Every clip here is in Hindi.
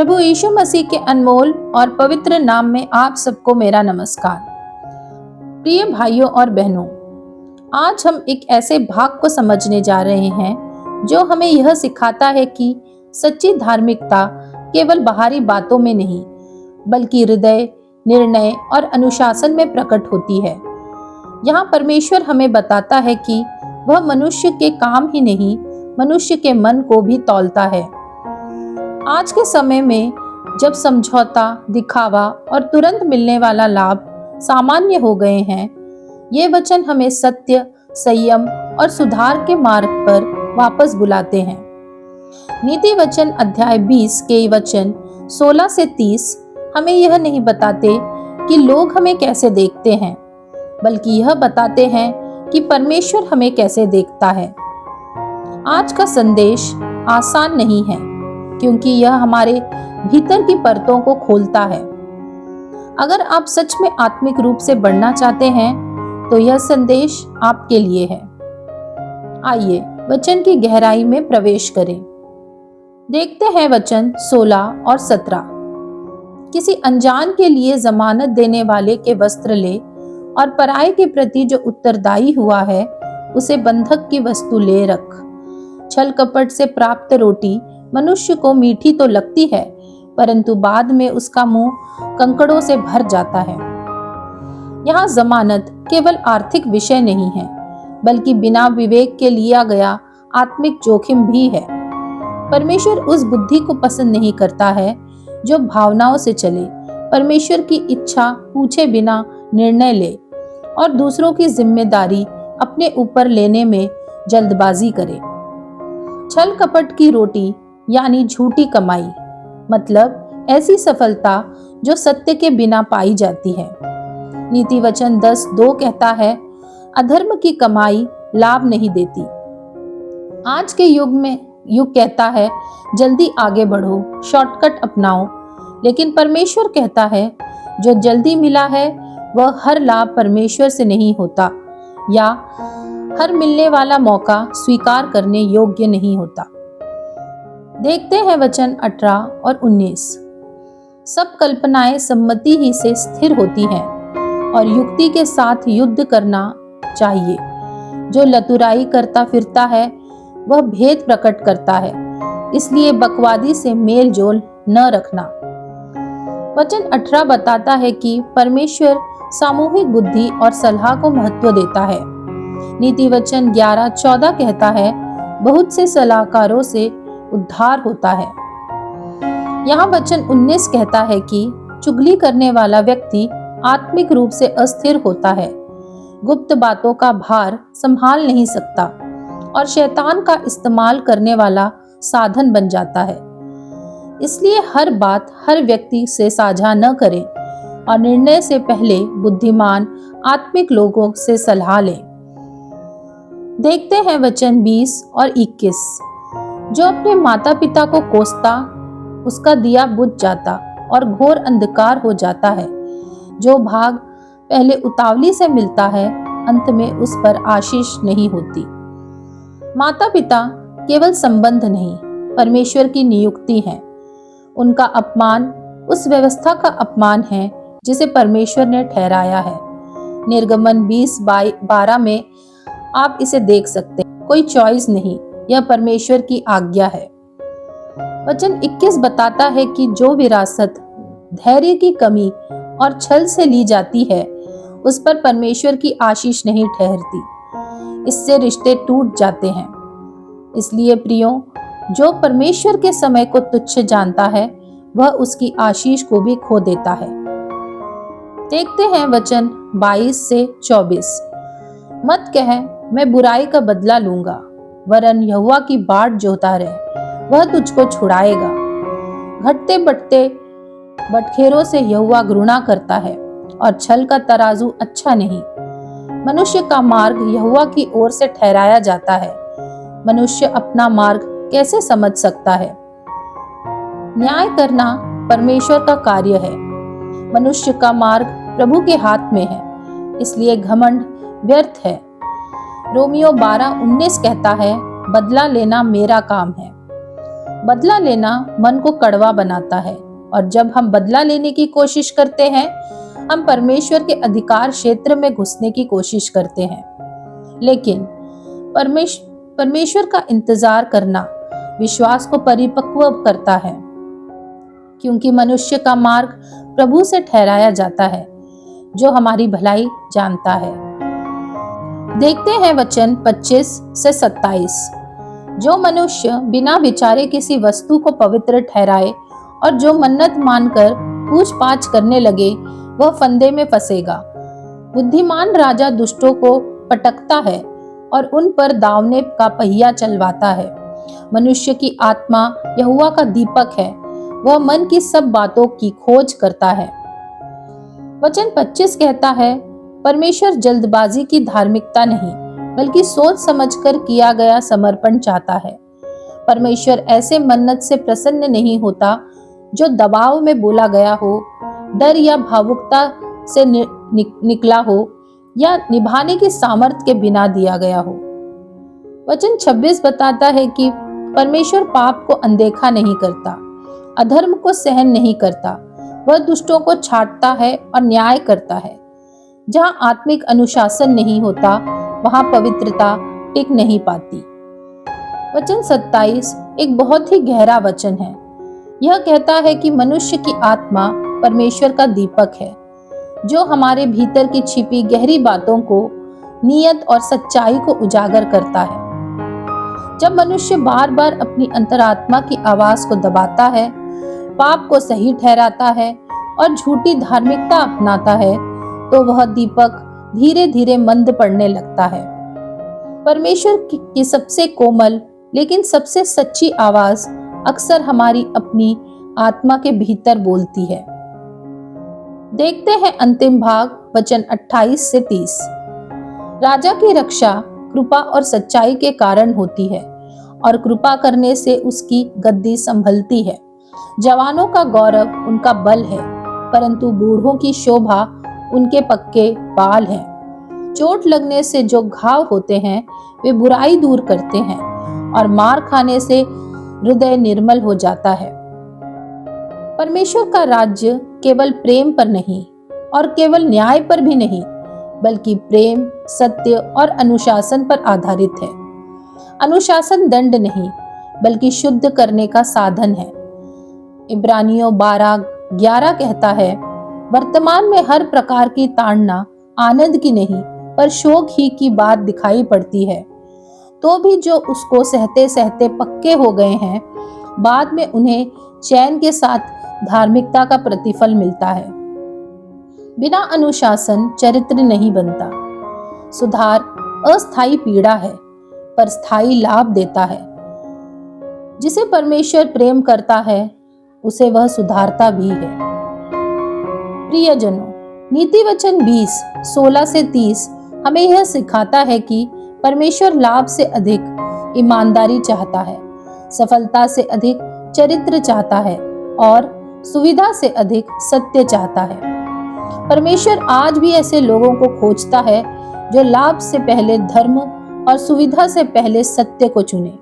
प्रभु यीशु मसीह के अनमोल और पवित्र नाम में आप सबको मेरा नमस्कार। प्रिय भाइयों और बहनों, आज हम एक ऐसे भाग को समझने जा रहे हैं जो हमें यह सिखाता है कि सच्ची धार्मिकता केवल बाहरी बातों में नहीं, बल्कि हृदय, निर्णय और अनुशासन में प्रकट होती है। यहाँ परमेश्वर हमें बताता है कि वह मनुष्य के काम ही नहीं, मनुष्य के मन को भी तौलता है। आज के समय में जब समझौता, दिखावा और तुरंत मिलने वाला लाभ सामान्य हो गए हैं, ये वचन हमें सत्य, संयम और सुधार के मार्ग पर वापस बुलाते हैं। नीति वचन अध्याय 20 के वचन 16 से 30 हमें यह नहीं बताते कि लोग हमें कैसे देखते हैं, बल्कि यह बताते हैं कि परमेश्वर हमें कैसे देखता है। आज का संदेश आसान नहीं है, क्योंकि यह हमारे भीतर की परतों को खोलता है। अगर आप सच में आत्मिक रूप से बढ़ना चाहते हैं, तो यह संदेश आपके लिए है। आइए वचन की गहराई में प्रवेश करें। देखते हैं वचन 16 और 17। किसी अनजान के लिए जमानत देने वाले के वस्त्र ले, और पराये के प्रति जो उत्तरदायी हुआ है, उसे बंधक की वस्तु ले रख। छल कपट से प्राप्त रोटी मनुष्य को मीठी तो लगती है, परंतु बाद में उसका मुंह कंकड़ों से भर जाता है। यहाँ जमानत केवल आर्थिक विषय नहीं है, बल्कि बिना विवेक के लिया गया आत्मिक जोखिम भी है। परमेश्वर उस बुद्धि को पसंद नहीं करता है जो भावनाओं से चले, परमेश्वर की इच्छा पूछे बिना निर्णय ले और दूसरों की जिम्मेदारी अपने ऊपर लेने में जल्दबाजी करे। छल कपट की रोटी यानी झूठी कमाई, मतलब ऐसी सफलता जो सत्य के बिना पाई जाती है। नीति वचन 10:2 कहता है, अधर्म की कमाई लाभ नहीं देती। आज के युग कहता है, जल्दी आगे बढ़ो, शॉर्टकट अपनाओ, लेकिन परमेश्वर कहता है, जो जल्दी मिला है वह हर लाभ परमेश्वर से नहीं होता, या हर मिलने वाला मौका स्वीकार करने योग्य नहीं होता। देखते हैं वचन 18 और 19। सब कल्पनाएं सम्मति ही से स्थिर होती हैं, और युक्ति के साथ युद्ध करना चाहिए। जो लतुराई करता फिरता है, वह भेद प्रकट करता है, इसलिए बकवादी से मेल जोल न रखना। वचन 18 बताता है कि परमेश्वर सामूहिक बुद्धि और सलाह को महत्व देता है। नीति वचन 11:14 कहता है, बहुत से सलाहकारों से उद्धार होता है। यहाँ वचन 19 कहता है कि चुगली करने वाला व्यक्ति आत्मिक रूप से अस्थिर होता है, गुप्त बातों का भार संभाल नहीं सकता और शैतान का इस्तेमाल करने वाला साधन बन जाता है। इसलिए हर बात हर व्यक्ति से साझा न करें और निर्णय से पहले बुद्धिमान आत्मिक लोगों से सलाह लें। देखते हैं वचन 20 और 21। जो अपने माता पिता को कोसता, उसका दिया बुझ जाता और घोर अंधकार हो जाता है। जो भाग पहले उतावली से मिलता है, अंत में उस पर आशीष नहीं होती। माता पिता केवल संबंध नहीं, परमेश्वर की नियुक्ति है। उनका अपमान उस व्यवस्था का अपमान है जिसे परमेश्वर ने ठहराया है। निर्गमन 20:12 में आप इसे देख सकते हैं। कोई चॉइस नहीं, यह परमेश्वर की आज्ञा है। वचन 21 बताता है कि जो विरासत धैर्य की कमी और छल से ली जाती है, उस पर परमेश्वर की आशीष नहीं ठहरती। इससे रिश्ते टूट जाते हैं। इसलिए प्रियो, जो परमेश्वर के समय को तुच्छ जानता है, वह उसकी आशीष को भी खो देता है। देखते हैं वचन 22 से 24। मत कह, मैं बुराई का बदला लूंगा, वरन यहोवा की बाट जोता रहे, वह तुझको छुड़ाएगा। घटते बढ़ते बटखेरों से यहोवा घृणा करता है, और छल का तराजू अच्छा नहीं। मनुष्य का मार्ग यहोवा की ओर से ठहराया जाता है। मनुष्य अपना मार्ग कैसे समझ सकता है? न्याय करना परमेश्वर का कार्य है। मनुष्य का मार्ग प्रभु के हाथ में है, इसलिए घमंड व्यर्थ है। रोमियो 12:19 कहता है, बदला लेना मेरा काम है। बदला लेना मन को कड़वा बनाता है और जब हम बदला लेने की कोशिश करते हैं, हम परमेश्वर के अधिकार क्षेत्र में घुसने की कोशिश करते हैं। लेकिन परमेश्वर का इंतजार करना विश्वास को परिपक्व करता है, क्योंकि मनुष्य का मार्ग प्रभु से ठहराया जाता है, जो हमारी भलाई जानता है। देखते हैं वचन 25 से 27। जो मनुष्य बिना विचारे किसी वस्तु को पवित्र ठहराए और जो मन्नत मानकर पूछ-पाछ करने लगे, वह फंदे में फंसेगा। बुद्धिमान राजा दुष्टों को पटकता है और उन पर दावने का पहिया चलवाता है। मनुष्य की आत्मा यहोवा का दीपक है, वह मन की सब बातों की खोज करता है। वचन 25 कहता है, परमेश्वर जल्दबाजी की धार्मिकता नहीं, बल्कि सोच समझकर किया गया समर्पण चाहता है। परमेश्वर ऐसे मन्नत से प्रसन्न नहीं होता जो दबाव में बोला गया हो, डर या भावुकता से निकला हो या निभाने की सामर्थ्य के बिना दिया गया हो। वचन 26 बताता है कि परमेश्वर पाप को अनदेखा नहीं करता, अधर्म को सहन नहीं करता। वह दुष्टों को छांटता है और न्याय करता है। जहाँ आत्मिक अनुशासन नहीं होता, वहाँ पवित्रता टिक नहीं पाती। वचन 27 एक बहुत ही गहरा वचन है। यह कहता है कि मनुष्य की आत्मा परमेश्वर का दीपक है, जो हमारे भीतर की छिपी गहरी बातों को, नियत और सच्चाई को उजागर करता है। जब मनुष्य बार बार अपनी अंतरात्मा की आवाज को दबाता है, पाप को सही ठहराता है और झूठी धार्मिकता अपनाता है, तो वह दीपक धीरे धीरे मंद पड़ने लगता है। परमेश्वर की सबसे कोमल लेकिन सबसे सच्ची आवाज अक्सर हमारी अपनी आत्मा के भीतर बोलती है। देखते हैं अंतिम भाग वचन 28 से 30। राजा की रक्षा कृपा और सच्चाई के कारण होती है और कृपा करने से उसकी गद्दी संभलती है। जवानों का गौरव उनका बल है, परंतु बूढ़ों की शोभा उनके पक्के बाल हैं। चोट लगने से जो घाव होते हैं वे बुराई दूर करते हैं और मार खाने से हृदय निर्मल हो जाता है। परमेश्वर का राज्य केवल प्रेम पर नहीं और केवल न्याय पर भी नहीं, बल्कि प्रेम, सत्य और अनुशासन पर आधारित है। अनुशासन दंड नहीं, बल्कि शुद्ध करने का साधन है। इब्रानियों 12:11 कहता है, वर्तमान में हर प्रकार की ताड़ना आनंद की नहीं पर शोक ही की बात दिखाई पड़ती है, तो भी जो उसको सहते सहते पक्के हो गए हैं, बाद में उन्हें चैन के साथ धार्मिकता का प्रतिफल मिलता है। बिना अनुशासन चरित्र नहीं बनता। सुधार अस्थायी पीड़ा है, पर स्थायी लाभ देता है। जिसे परमेश्वर प्रेम करता है, उसे वह सुधारता भी है। प्रियजनों, नीति वचन 20:16 से 30 हमें यह सिखाता है कि परमेश्वर लाभ से अधिक ईमानदारी चाहता है, सफलता से अधिक चरित्र चाहता है और सुविधा से अधिक सत्य चाहता है। परमेश्वर आज भी ऐसे लोगों को खोजता है जो लाभ से पहले धर्म और सुविधा से पहले सत्य को चुने।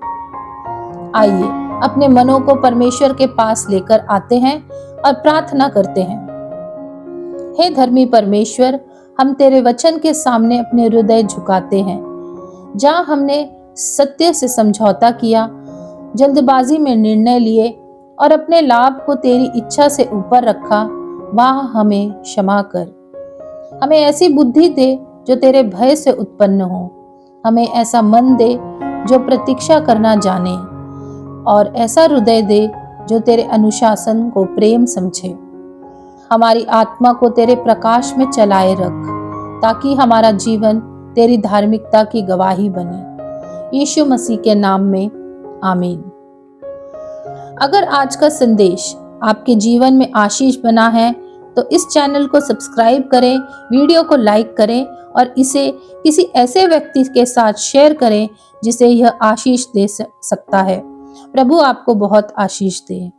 आइए अपने मनों को परमेश्वर के पास लेकर आते हैं और प्रार्थना करते हैं। हे धर्मी परमेश्वर, हम तेरे वचन के सामने अपने हृदय झुकाते हैं। जहाँ हमने सत्य से समझौता किया, जल्दबाजी में निर्णय लिए और अपने लाभ को तेरी इच्छा से ऊपर रखा, वहाँ हमें क्षमा कर। हमें ऐसी बुद्धि दे जो तेरे भय से उत्पन्न हो। हमें ऐसा मन दे जो प्रतीक्षा करना जाने और ऐसा हृदय दे जो तेरे अनुशासन को प्रेम समझे। हमारी आत्मा को तेरे प्रकाश में चलाए रख, ताकि हमारा जीवन तेरी धार्मिकता की गवाही बने। यीशु मसीह के नाम में आमीन। अगर आज का संदेश आपके जीवन में आशीष बना है तो इस चैनल को सब्सक्राइब करें, वीडियो को लाइक करें और इसे किसी ऐसे व्यक्ति के साथ शेयर करें जिसे यह आशीष दे सकता है। प्रभु आपको बहुत आशीष दे।